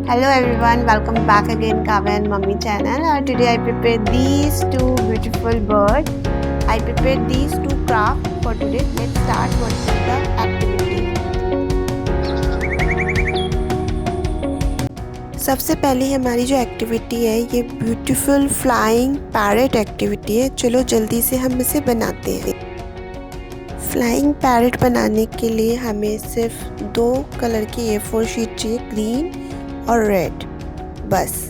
Hello everyone, welcome back again Kavya and Mummy channel. Today I prepared these two beautiful birds. I prepared these two crafts for today. Let's start what is the activity. सबसे पहले हमारी जो activity है ये beautiful flying parrot activity है। चलो जल्दी से हम इसे बनाते हैं। फ्लाइंग पैरेट बनाने के लिए हमें सिर्फ 2 कलर की A4 शीट चाहिए, ग्रीन और रेड, बस।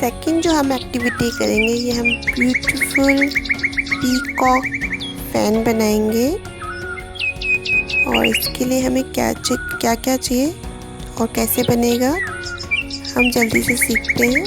सेकंड जो हम एक्टिविटी करेंगे ये हम ब्यूटीफुल पीकॉक फैन बनाएंगे। और इसके लिए हमें क्या क्या चाहिए और कैसे बनेगा हम जल्दी से सीखते हैं।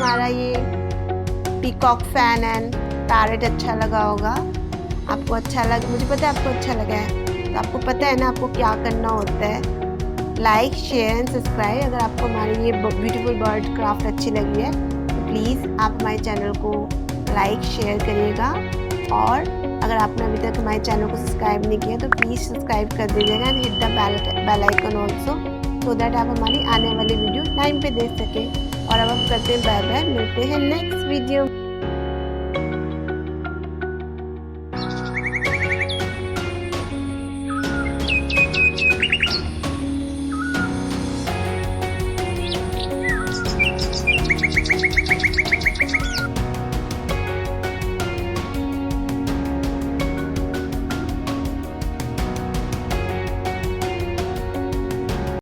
हमारा ये पीकॉक फैन एंड पैरेट अच्छा लगा होगा। आपको अच्छा लगा, मुझे पता है आपको अच्छा लगा है। तो आपको पता है ना आपको क्या करना होता है, लाइक शेयर एंड सब्सक्राइब। अगर आपको हमारी ये ब्यूटीफुल बर्ड क्राफ्ट अच्छी लगी है तो प्लीज़ आप हमारे चैनल को लाइक शेयर करिएगा। और अगर आपने अभी तक हमारे चैनल को सब्सक्राइब नहीं किया तो प्लीज़ सब्सक्राइब कर दीजिएगा and hit the bell icon also, so that आप हमारी आने वाली वीडियो टाइम पे देख सकें। और अब हम करते हैं बाय बाय, मिलते हैं नेक्स्ट वीडियो।